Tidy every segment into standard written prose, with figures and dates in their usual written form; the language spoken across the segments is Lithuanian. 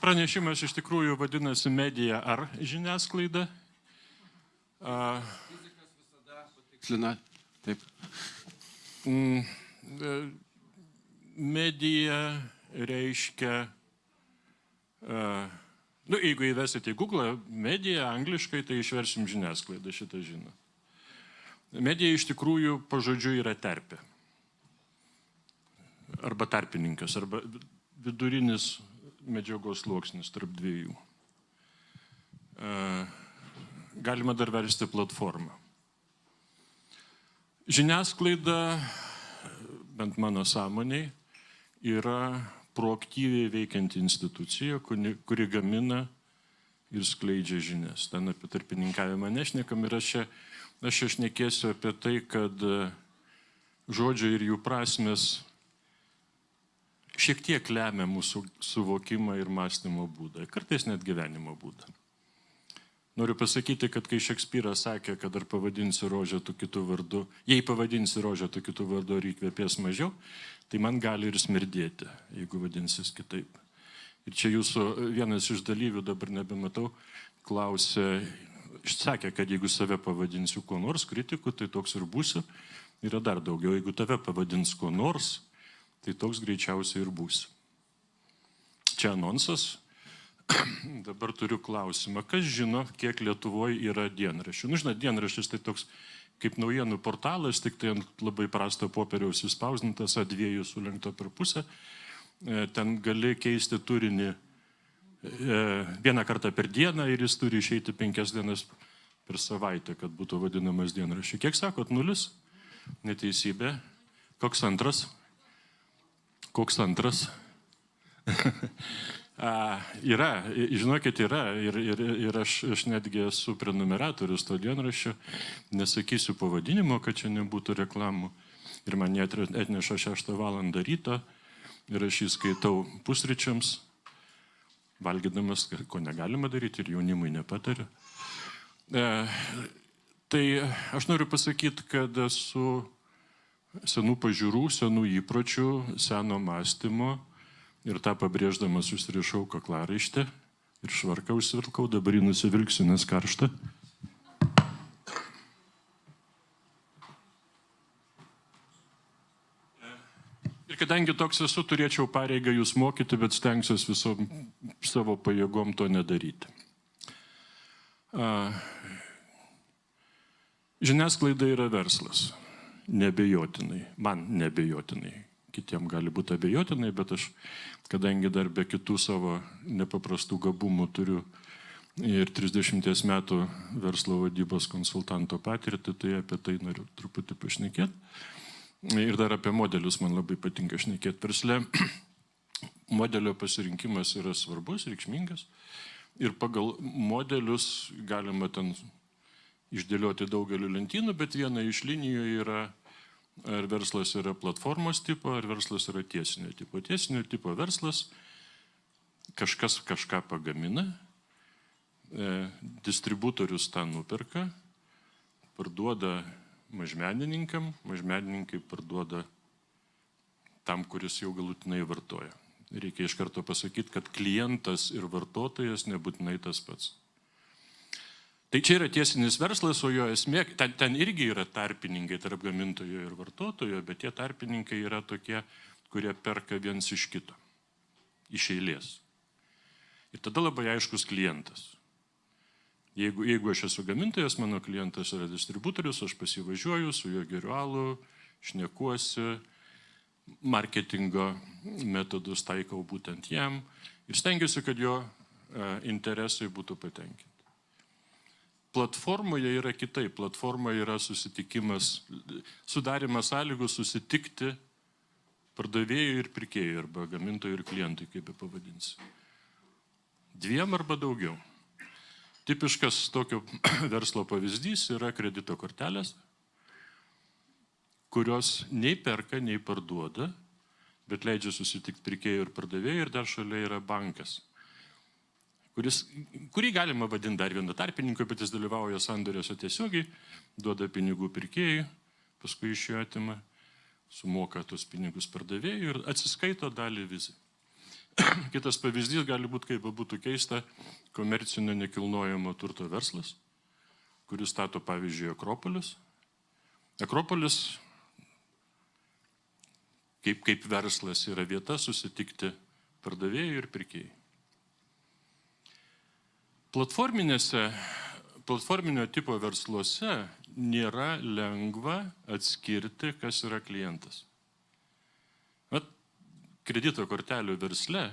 Pranešimas iš tikrųjų vadinasi medija ar žiniasklaida. Fizikas visada patikslina. Taip. Medija reiškia, jeigu įvesite į Google mediją angliškai, tai išversim žiniasklaidą, šitą žino. Medija iš tikrųjų pažodžiu yra terpė. Arba tarpininkas, arba vidurinis medžiagos sluoksnis tarp dviejų. Galima dar versti platformą. Žiniasklaida, bent mano sąmoniai, yra proaktyviai veikianti institucija, kuri gamina ir skleidžia žinias. Ten apie tarpininkavimą nešnekam ir aš šnekėsiu apie tai, kad žodžiai ir jų prasmės šiek tiek lemia mūsų suvokimą ir mąstymo būdą, kartais net gyvenimo būdą. Noriu pasakyti, kad kai Šekspyras sakė, kad ar pavadinsi rožę tu kitų vardu, jei pavadinsi rožę tu kitų vardu ar įkvėpės mažiau, tai man gali ir smirdėti, jeigu vadinsis kitaip. Ir čia jūsų vienas iš dalyvių, dabar nebematau, klausė, sakė, kad jeigu save pavadinsiu kuo nors kritiku, tai toks ir būsiu. Yra dar daugiau, jeigu tave pavadins kuo nors, tai toks greičiausiai ir būsi. Čia anonsas. Dabar turiu klausimą. Kas žino, kiek Lietuvoje yra dienraščių? Žinot, dienraštis tai toks kaip naujienų portalas, tik tai ant labai prasto popieriaus įspausdintas, A2 sulenkto per pusę. Ten gali keisti turinį vieną kartą per dieną ir jis turi išeiti 5 dienas per savaitę, kad būtų vadinamas dienraščiu. Kiek sakot? 0? Neteisybė. Koks antras? Yra, žinokit, yra ir aš netgi esu prenumeratorius to dienraščio, nesakysiu pavadinimo, kad čia nebūtų reklamų. Ir man jie atneša 6 valandą ryto ir aš jį skaitau pusryčiams, valgydamas, ko negalima daryti ir jaunimui nepatariu. Tai aš noriu pasakyti, kad esu senų pažiūrų, senų įpročių, seno mąstymo ir tą pabrėždamas užsirišau kaklaraištę ir švarką užsivilkau, dabar jį nusivilksiu, nes karšta. Ir kadangi toks esu, turėčiau pareigą jūs mokyti, bet stengsiuosi visom savo pajėgom to nedaryti. Žiniasklaida yra verslas. Nebejotinai, man nebejotinai, kitiem gali būti abejotinai, bet aš, kadangi dar be kitų savo nepaprastų gabumų turiu ir 30 metų verslo vadybos konsultanto patirtį, tai apie tai noriu truputį pašnekėti. Ir dar apie modelius man labai patinka šnekėti versle. Modelio pasirinkimas yra svarbus, reikšmingas ir pagal modelius galima ten išdėlioti daugeliu lentynų, bet viena iš linijų yra, ar verslas yra platformos tipo, ar verslas yra tiesinio tipo. Tiesinio tipo verslas kažkas kažką pagamina, distributorius tą nuperka, parduoda mažmenininkam, mažmenininkai parduoda tam, kuris jau galutinai vartoja. Reikia iš karto pasakyti, kad klientas ir vartotojas nebūtinai tas pats. Tai čia yra tiesinis verslas, o jo esmė, ten irgi yra tarpininkai tarp gamintojo ir vartotojo, bet tie tarpininkai yra tokie, kurie perka viens iš kito, iš eilės. Ir tada labai aiškus klientas. Jeigu aš esu gamintojas, mano klientas yra distributorius, aš pasivažiuoju, su juo geriu alų, šnekuosi, marketingo metodus taikau būtent jam ir stengiuosi, kad jo interesai būtų patenkinti. Platformoje yra kitaip. Platforma yra susitikimas, sudarimas sąlygų susitikti pardavėjui ir pirkėjui, arba gamintojui ir klientui, kaip pavadinsi. 2 arba daugiau. Tipiškas tokio verslo pavyzdys yra kredito kortelės, kurios nei perka, nei parduoda, bet leidžia susitikti pirkėjui ir pardavėjui ir dar šalia yra bankas, kurį galima vadinti dar vienu tarpininku, bet jis dalyvauja sandoriuose tiesiogiai, duoda pinigų pirkėjui, paskui iš jo atima, sumoka tos pinigus pardavėjui ir atsiskaito dalį vizai. Kitas pavyzdys gali būti, kaip būtų keista, komercinio nekilnojamo turto verslas, kuris stato, pavyzdžiui, Akropolis. Akropolis kaip verslas yra vieta susitikti pardavėjų ir pirkėjų. Platforminio tipo versluose nėra lengva atskirti, kas yra klientas. Kredito kortelių versle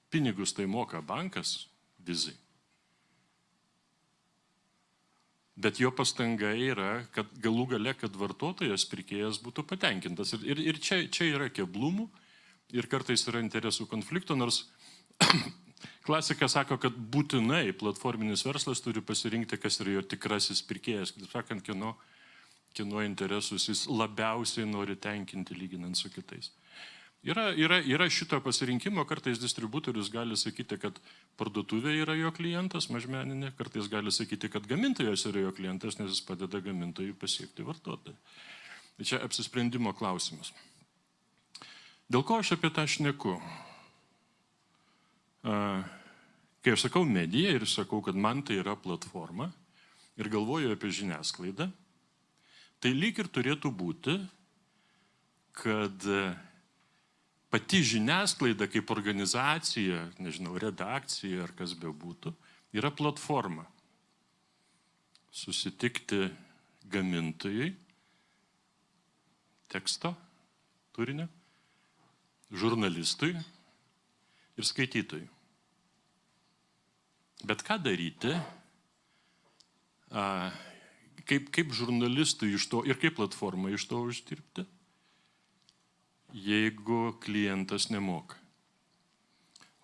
pinigus tai moka bankas Vizai. Bet jo pastanga yra, kad galų gale, kad vartotojas, pirkėjas būtų patenkintas. Ir čia yra keblumų ir kartais yra interesų konflikto, nors klasika sako, kad būtinai platforminis verslas turi pasirinkti, kas yra jo tikrasis pirkėjas. Kaip sakant, kieno interesus jis labiausiai nori tenkinti lyginant su kitais. Yra šito pasirinkimo, kartais distributorius gali sakyti, kad parduotuvė yra jo klientas, mažmeninė, kartais gali sakyti, kad gamintojas yra jo klientas, nes jis padeda gamintojui pasiekti vartotoją. Tai čia apsisprendimo klausimas. Dėl ko aš apie tą šneku? Kai aš sakau medija ir sakau, kad man tai yra platforma ir galvoju apie žiniasklaidą, tai lyg ir turėtų būti, kad pati žiniasklaida kaip organizacija, nežinau, redakcija ar kas bebūtų, yra platforma. Susitikti gamintojai, teksto, turinio, žurnalistui ir skaitytojui. Bet ką daryti, kaip žurnalistui iš to ir kaip platforma iš to uždirbti, jeigu klientas nemoka,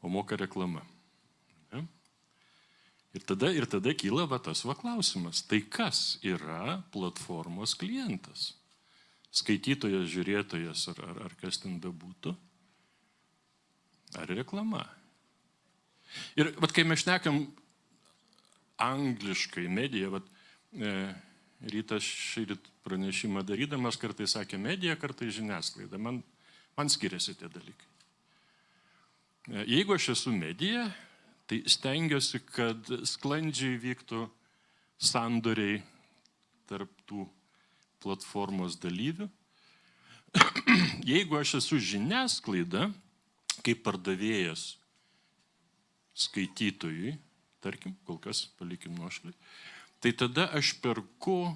o moka reklama. Ne? Ir tada kyla tas klausimas. Tai kas yra platformos klientas? Skaitytojas, žiūrėtojas ar kas ten bebūtų? Ar reklama? Ir kai mes šnekam angliškai mediją, rytas šįryt pranešimą darydamas kartais sakė medija, kartais žiniasklaida. Man skiriasi tie dalykai. Jeigu aš esu medija, tai stengiuosi, kad sklandžiai vyktų sandoriai tarp tų platformos dalyvių. Jeigu aš esu žiniasklaida, kaip pardavėjas skaitytojui, tarkim, kol kas palikim nuošalį, tai tada aš perku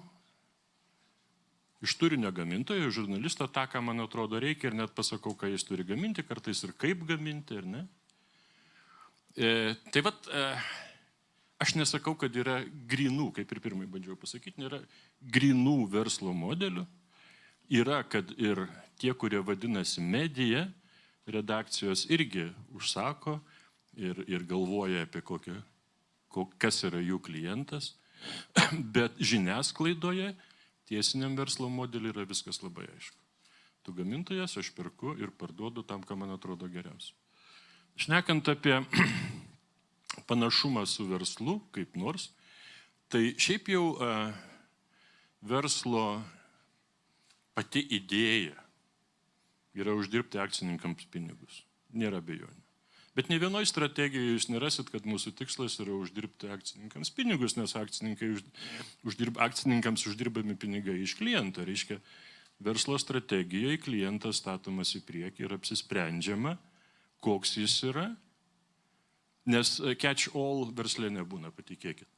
iš turinio gamintojo, žurnalisto tą, ką man atrodo reikia ir net pasakau, ką jis turi gaminti, kartais ir kaip gaminti, ar ne? Aš nesakau, kad yra grinų, kaip ir pirmai bandžiau pasakyti, nėra grinų verslo modelių. Yra, kad ir tie, kurie vadinasi medija, redakcijos irgi užsako ir galvoja apie kas yra jų klientas, bet žiniasklaidoje tiesiniam verslo modeliui yra viskas labai aišku. Tu gamintojas, aš perku ir parduodu tam, ką man atrodo geriausia. Šnekant apie panašumą su verslu, kaip nors, tai šiaip jau verslo pati idėja yra uždirbti akcininkams pinigus. Nėra abejonių. Bet ne vienoje strategijoje jūs nerasit, kad mūsų tikslas yra uždirbti akcininkams pinigus, nes akcininkams uždirbami pinigai iš kliento. Reiškia, verslo strategijoje klientas statomas į priekį ir apsisprendžiama, koks jis yra, nes catch all verslė nebūna, patikėkit.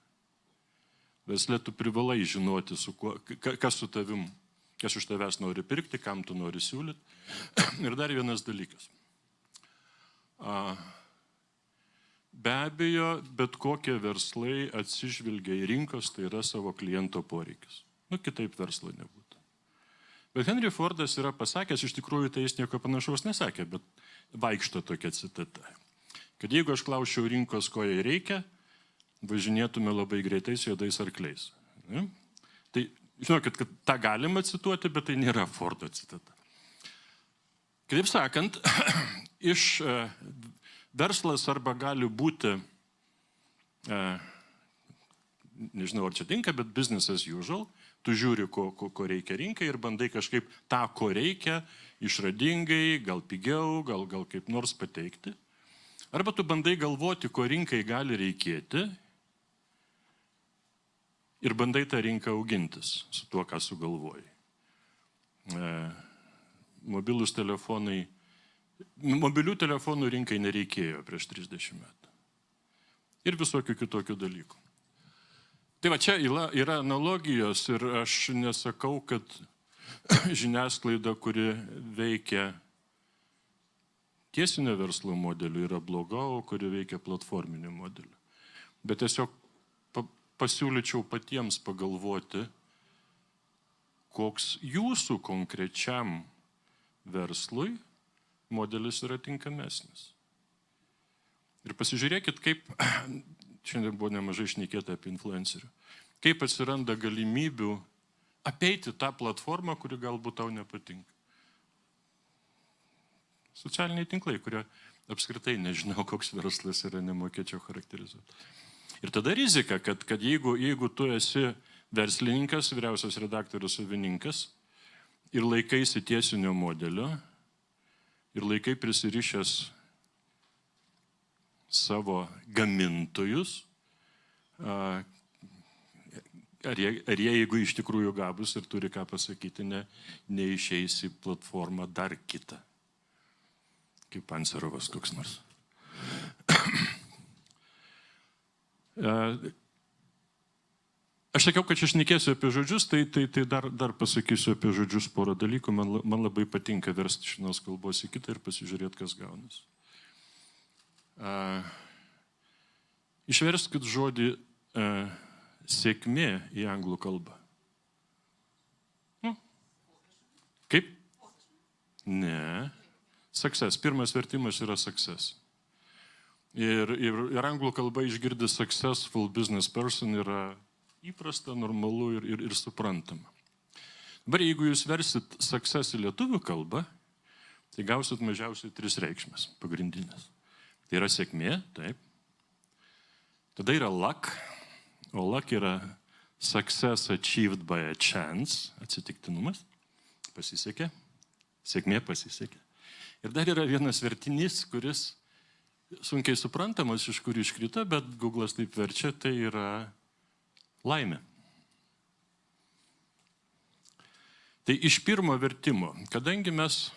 Verslė tu privalai žinoti, kas su tavim, kas už tavęs nori pirkti, kam tu nori siūlyti. Ir dar vienas dalykas. Be abejo, bet kokie verslai atsižvelgia į rinkos, tai yra savo kliento poreikis. Kitaip verslo nebūtų. Bet Henry Fordas yra pasakęs, iš tikrųjų tai jis nieko panašaus nesakė, bet vaikšto tokia citata, kad jeigu aš klausčiau rinkos, ko jai reikia, važinėtume labai greitais juodais arkliais. Ne? Tai žinokit, kad tą galima cituoti, bet tai nėra Fordo citata. Kitaip sakant, verslas arba gali būti, nežinau ar čia tinka, bet business as usual, tu žiūri, ko reikia rinkai ir bandai kažkaip tą, ko reikia, išradingai, gal pigiau, gal kaip nors pateikti. Arba tu bandai galvoti, ko rinkai gali reikėti ir bandai tą rinką augintis su tuo, ką sugalvoji. Mobilių telefonų rinkai nereikėjo prieš 30 metų. Ir visokių kitokių dalykų. Tai va čia yra analogijos ir aš nesakau, kad žiniasklaida, kuri veikia tiesinio verslo modeliu, yra bloga, o kuri veikia platforminiu modeliu. Bet tiesiog pasiūlyčiau patiems pagalvoti, koks jūsų konkrečiam verslui modelis yra tinkamesnis. Ir pasižiūrėkit, kaip, šiandien buvo nemažai šnekėta apie influencerių, kaip atsiranda galimybių apeiti tą platformą, kuri galbūt tau nepatinka. Socialiniai tinklai, kurie apskritai nežinau, koks verslas yra, nemokėčiau charakterizuoti. Ir tada rizika, kad jeigu tu esi verslininkas, vyriausias redaktorius, savininkas ir laikaisi tiesinio modelio ir laikai prisirišęs savo gamintojus, ar jie, jeigu iš tikrųjų gabus ir turi ką pasakyti, neišeis į platformą dar kitą, kaip Pancerovas koks nors. Aš sakiau, kad čia šnekėsiu apie žodžius, tai dar pasakysiu apie žodžius porą dalykų. Man labai patinka versti iš vienos kalbos į kitą ir pasižiūrėti, kas gaunasi. Išverskit žodį sėkmė į anglų kalbą. Kaip? Ne. Success. Pirmas vertimas yra success. Ir anglų kalba išgirdęs successful business person yra įprasta, normalu ir suprantama. Dabar jeigu jūs versit success į lietuvių kalbą, tai gausit mažiausiai 3 reikšmes pagrindinės. Tai yra sėkmė, taip. Tada yra luck, o luck yra success achieved by a chance, atsitiktinumas, pasisekė, sėkmė pasisekė. Ir dar yra vienas vertinys, kuris sunkiai suprantamas, iš kur iškrito, bet Google'as taip verčia, tai yra laimė. Tai iš pirmo vertimo, kadangi mes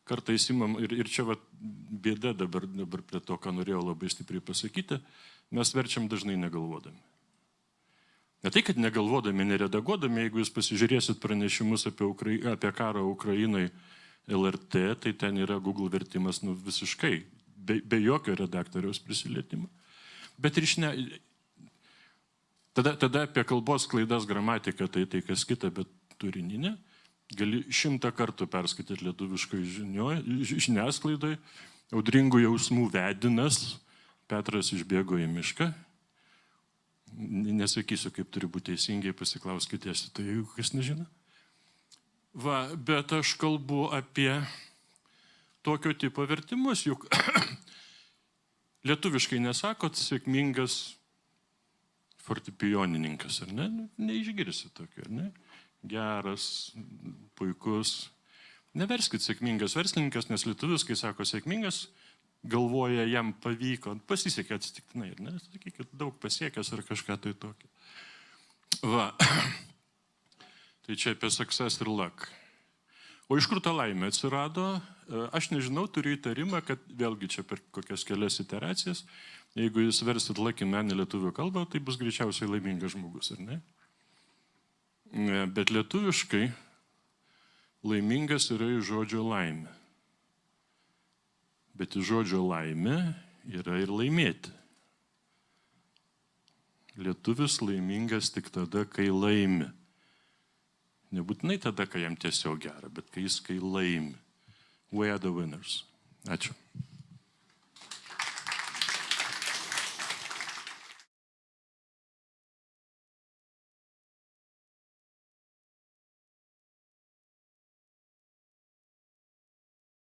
kartais imam, ir čia bėda dabar prie to, ką norėjau labai stipriai pasakyti, mes verčiam dažnai negalvodami. Ne tai, kad negalvodami, neredaguodami, jeigu jūs pasižiūrėsit pranešimus apie karą Ukrainai LRT, tai ten yra Google vertimas visiškai, be jokio redaktoriaus prisilietimo. Bet ir tada apie kalbos klaidas, gramatiką, tai kas kita, bet turininė. Gali 100 kartų perskaityti lietuviškai žiniasklaidai, audringų jausmų vedinas, Petras išbėgo į mišką. Nesakysiu, kaip turi būti teisingai, pasiklauskite, tai jeigu kas nežino. Bet aš kalbu apie tokio tipo vertimus, juk lietuviškai nesakot sėkmingas fortepijonininkas, ar ne? Neišgirsi tokio, ar ne? Geras, puikus. Neverskit sėkmingas verslininkas, nes lietuviskai sako sėkmingas, galvoja, jam pavyko, pasisekė atsitiktinai, ar ne? Sakykit, daug pasiekęs ar kažką tai tokio. Tai čia apie success ir luck. O iš kur ta laimė atsirado? Aš nežinau, turiu įtarimą, kad vėlgi čia per kokias kelias iteracijas, jeigu jūs versit lucky man į lietuvių kalbą, tai bus greičiausiai laimingas žmogus, ar ne? Bet lietuviškai laimingas yra iš žodžio laimė. Bet iš žodžio laimė yra ir laimėti. Lietuvis laimingas tik tada, kai laimi. Nebūtinai tada, kai jam tiesiog gera, bet kai laimi. We are the winners. Ačiū.